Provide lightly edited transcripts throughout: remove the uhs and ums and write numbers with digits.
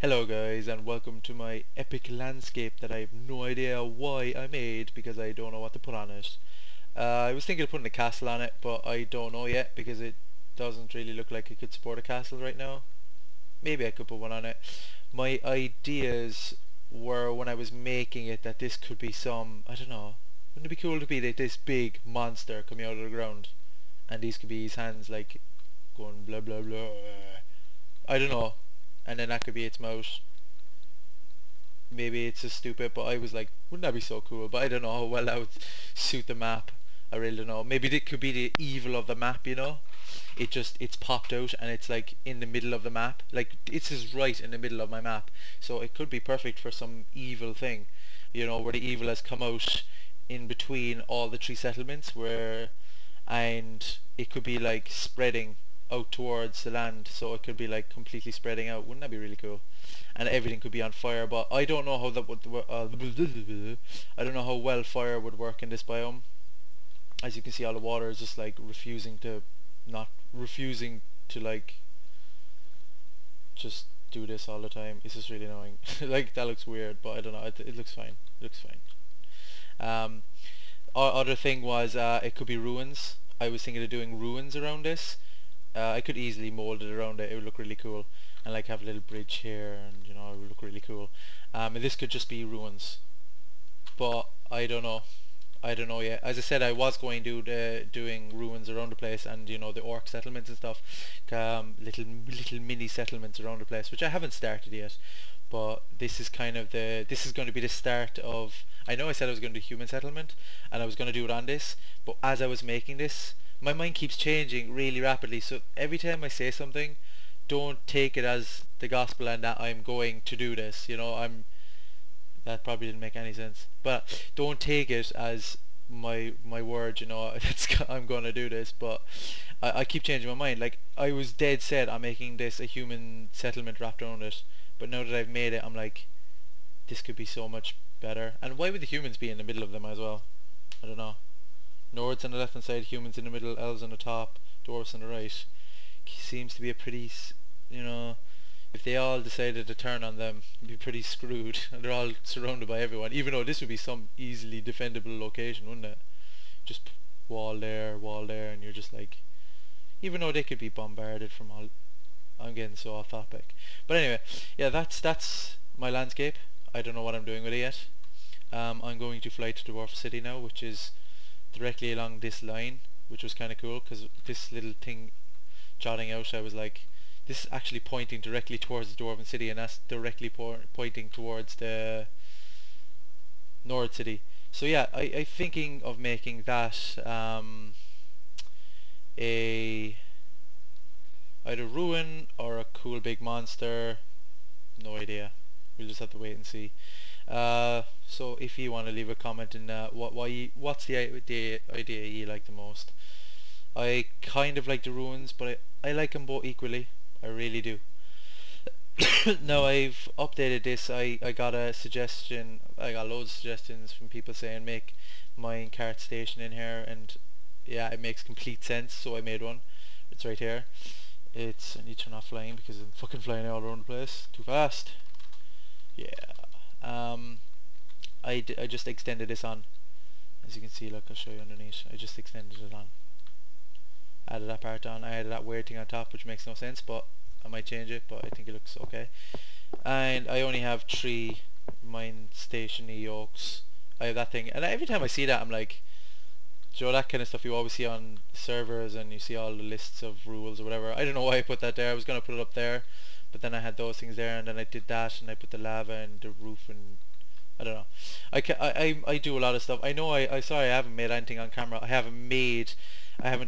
Hello guys, and welcome to my epic landscape that I have no idea why I made because I don't know what to put on it. I was thinking of putting a castle on it, but I don't know yet because it doesn't really look like it could support a castle right now. Maybe I could put one on it. My ideas were when I was making it that this could be some, I don't know, wouldn't it be cool to be like this big monster coming out of the ground and these could be his hands like going blah blah blah. I don't know. And then that could be its mouth. Maybe it's just stupid, but I was like, wouldn't that be so cool? But I don't know how well that would suit the map. I really don't know. Maybe it could be the evil of the map, you know? It's popped out and it's like in the middle of the map. Like it's just right in the middle of my map. So it could be perfect for some evil thing. You know, where the evil has come out in between all the three settlements and it could be like spreading out towards the land, so it could be like completely spreading out. Wouldn't that be really cool? And everything could be on fire, but I don't know how that would I don't know how well fire would work in this biome. As you can see, all the water is just like refusing to like just do this all the time. It's just really annoying. Like that looks weird, but I don't know, it looks fine. It looks fine. Other thing was it could be ruins. I was thinking of doing ruins around this. I could easily mold it around it. It would look really cool, and like have a little bridge here, and you know, it would look really cool. And this could just be ruins, but I don't know. I don't know yet. As I said, I was going to do doing ruins around the place, and you know, the orc settlements and stuff, little mini settlements around the place, which I haven't started yet. But this is kind of this is going to be the start of. I know I said I was going to do human settlement, and I was going to do it on this, but as I was making this, my mind keeps changing really rapidly, so every time I say something, don't take it as the gospel and that I'm going to do this, you know. That probably didn't make any sense, but don't take it as my word, you know. I'm gonna do this, but I keep changing my mind. Like I was dead set on making this a human settlement wrapped around it, but now that I've made it, I'm like, this could be so much better. And why would the humans be in the middle of them as well? I don't know. Nords on the left hand side, humans in the middle, elves on the top, dwarves on the right. Seems to be a pretty, you know, if they all decided to turn on them, it'd be pretty screwed. And they're all surrounded by everyone, even though this would be some easily defendable location, wouldn't it? Just wall there, and you're just like, even though they could be bombarded from all, I'm getting so off topic. But anyway, yeah, that's my landscape. I don't know what I'm doing with it yet. I'm going to fly to Dwarf City now, which is directly along this line, which was kind of cool because this little thing jotting out, I was like, this is actually pointing directly towards the Dwarven City, and that's directly pointing towards the Nord City. So yeah, I'm thinking of making that a either ruin or a cool big monster. No idea. We'll just have to wait and see. So if you want to leave a comment in what's the idea you like the most. I kind of like the ruins, but I like them both equally. I really do. Now I've updated this. I got a suggestion. I got loads of suggestions from people saying make Minecart station in here, and yeah, it makes complete sense. So I made one. It's right here. I need to turn off flying because I'm fucking flying all around the place too fast. Yeah. I just extended this on. As you can see, look, I'll show you underneath. I just extended it on. Added that part on. I added that weird thing on top, which makes no sense, but I might change it, but I think it looks okay. And I only have 3 mine station yokes. I have that thing, and every time I see that, I'm like, Joe, that kind of stuff you always see on servers, and you see all the lists of rules or whatever. I don't know why I put that there. I was going to put it up there, but then I had those things there, and then I did that, and I put the lava and the roof, and I don't know. I do a lot of stuff. I know sorry, I haven't made anything on camera. I haven't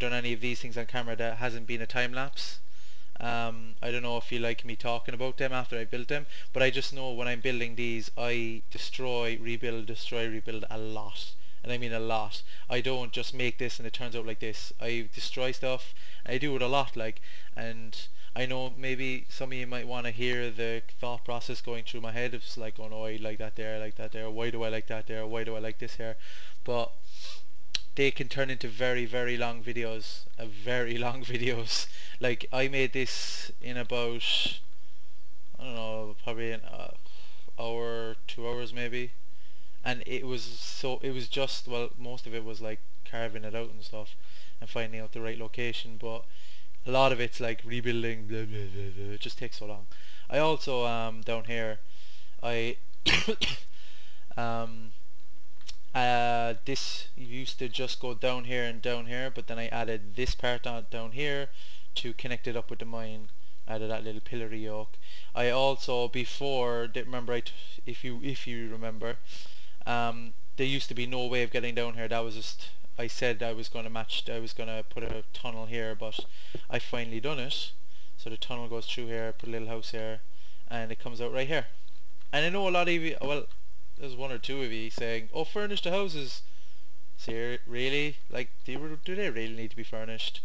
done any of these things on camera that hasn't been a time lapse. I don't know if you like me talking about them after I built them, but I just know when I'm building these, I destroy, rebuild a lot. And I mean a lot. I don't just make this and it turns out like this. I destroy stuff. I do it a lot, like, and I know maybe some of you might want to hear the thought process going through my head. It's like, oh no, I like that there, why do I like that there, why do I like this here? But they can turn into very, very long videos, very long videos. Like I made this in about, I don't know, probably probably an hour, 2 hours maybe. And it was just, well, most of it was like carving it out and stuff and finding out the right location, but a lot of it's like rebuilding, blah, blah, blah, blah. It just takes so long. I also down here I um this used to just go down here and down here, but then I added this part on down here to connect it up with the mine. Added that little pillory yoke. I also before remember if you remember, there used to be no way of getting down here. That was just, I said I was going to put a tunnel here, but I finally done it. So the tunnel goes through here, put a little house here, and it comes out right here. And I know a lot of you, well, there's one or two of you saying, oh, furnish the houses. See, really? Like, do they really need to be furnished?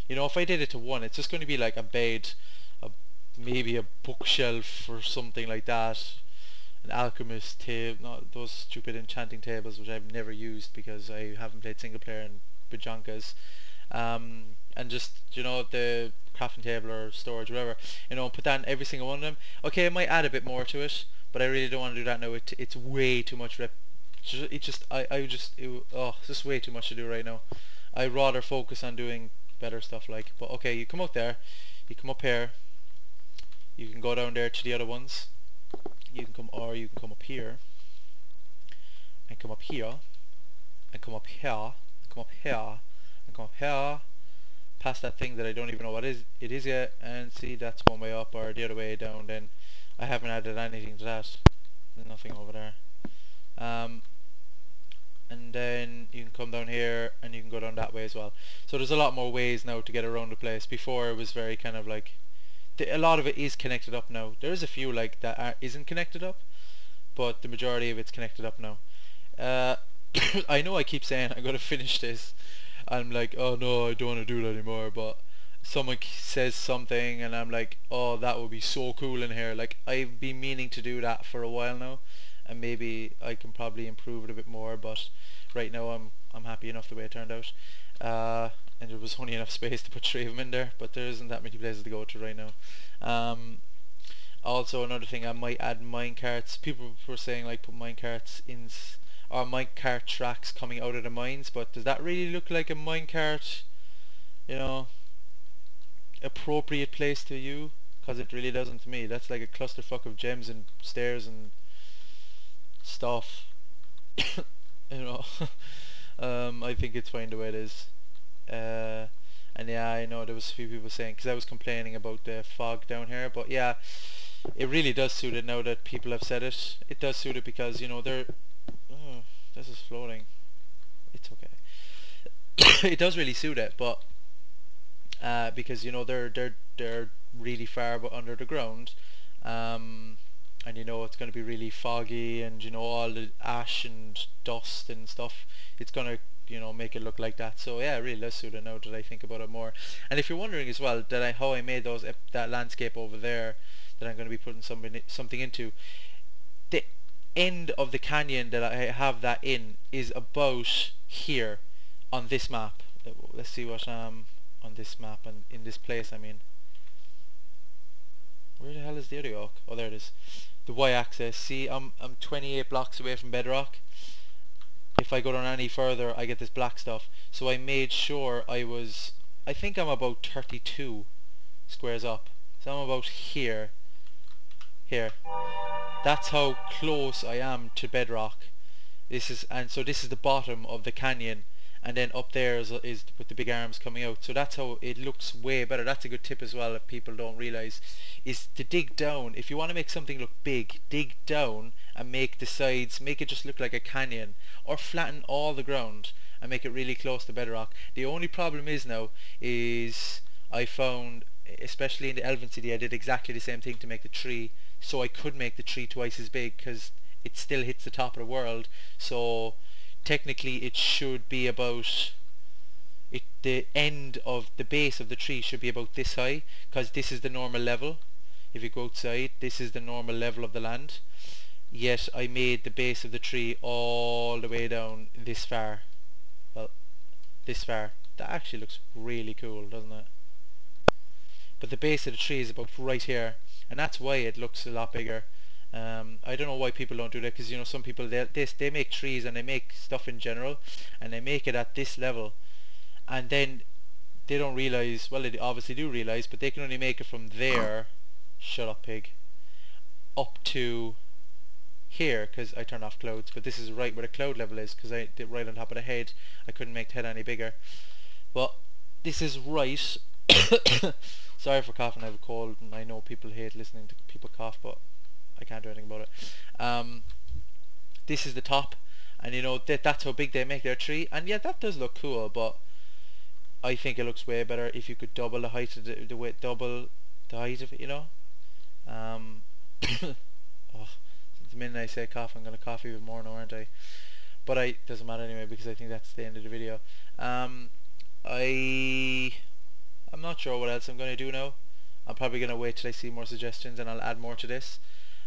You know, if I did it to one, it's just going to be like a bed, maybe a bookshelf or something like that. An alchemist table, not those stupid enchanting tables which I've never used because I haven't played single player in bajonkas. And just, you know, the crafting table or storage, whatever, you know, put that in every single one of them. Okay, I might add a bit more to it, but I really don't want to do that now. It's way too much it's just way too much to do right now. I'd rather focus on doing better stuff like, but okay, you come out there, you come up here, you can go down there to the other ones, you can come up here, and come up here, and come up here, and come up here, and come up here, past that thing that I don't even know what it is yet, and see, that's one way up, or the other way down. Then I haven't added anything to that. There's nothing over there. And then you can come down here and you can go down that way as well. So there's a lot more ways now to get around the place. Before it was very kind of like, a lot of it is connected up now. There is a few like that isn't connected up, but the majority of it's connected up now. I know I keep saying I'm gonna finish this. I'm like, oh no, I don't want to do it anymore, but someone says something and I'm like, oh, that would be so cool in here. Like, I've been meaning to do that for a while now, and maybe I can probably improve it a bit more, but right now I'm happy enough the way it turned out. And there was only enough space to put 3 of them in there, but there isn't that many places to go to right now. Also, another thing, I might add minecarts. People were saying like put minecarts in, or minecart tracks coming out of the mines, but does that really look like a minecart, you know, appropriate place to you? Because it really doesn't to me. That's like a clusterfuck of gems and stairs and stuff. You know. I think it's fine the way it is. And yeah, I know there was a few people saying, because I was complaining about the fog down here, but yeah, it really does suit it now that people have said it. It does suit it because, you know, oh, this is floating. It's okay. It does really suit it, but because, you know, they're really far but under the ground, and you know it's going to be really foggy, and you know all the ash and dust and stuff, it's going to, you know, make it look like that. So yeah, it really does suit it now that I think about it more. And if you're wondering as well that how I made that landscape over there that I'm going to be putting something into, the end of the canyon that I have that in is about here on this map. Let's see what on this map and in this place, I mean. Where the hell is the other oak? Oh, there it is. The y-axis. See, I'm 28 blocks away from bedrock. If I go down any further, I get this black stuff. So I made sure I think I'm about 32 squares up. So I'm about here. Here. That's how close I am to bedrock. So this is the bottom of the canyon, and then up there is with the big arms coming out. So that's how it looks way better. That's a good tip as well, if people don't realize, is to dig down. If you want to make something look big, dig down and make the sides, make it just look like a canyon, or flatten all the ground and make it really close to bedrock. The only problem is now is I found, especially in the Elven City, I did exactly the same thing to make the tree, so I could make the tree twice as big because it still hits the top of the world. So technically it should be about, the end of the base of the tree should be about this high, because this is the normal level. If you go outside, this is the normal level of the land. Yet I made the base of the tree all the way down this far. Well, this far. That actually looks really cool, doesn't it? But the base of the tree is about right here, and that's why it looks a lot bigger. I don't know why people don't do that, because you know some people they make trees and they make stuff in general, and they make it at this level, and then they don't realize. Well, they obviously do realize, but they can only make it from there. Shut up, pig. Up to here, because I turned off clouds. But this is right where the cloud level is, because I did right on top of the head. I couldn't make the head any bigger. But this is right. Sorry for coughing. I have a cold, and I know people hate listening to people cough, but I can't do anything about it. This is the top, and you know that's how big they make their tree. And yeah, that does look cool, but I think it looks way better if you could double the height of double the height of it. You know. Oh, the minute I say cough, I'm gonna cough even more now, aren't I? But doesn't matter anyway, because I think that's the end of the video. I'm not sure what else I'm gonna do now. I'm probably gonna wait till I see more suggestions, and I'll add more to this.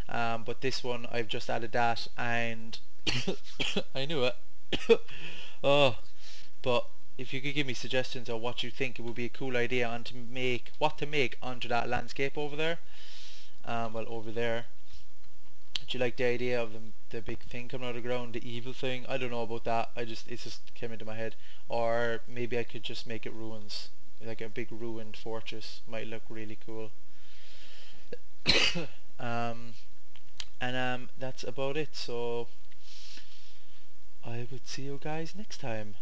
But this one I've just added that, and I knew it. Oh, but if you could give me suggestions on what you think it would be a cool idea on to make, what to make onto that landscape over there. Well, over there. Do you like the idea of the big thing coming out of the ground, the evil thing? I don't know about that. It just came into my head. Or maybe I could just make it ruins, like a big ruined fortress. Might look really cool. That's about it. So I would see you guys next time.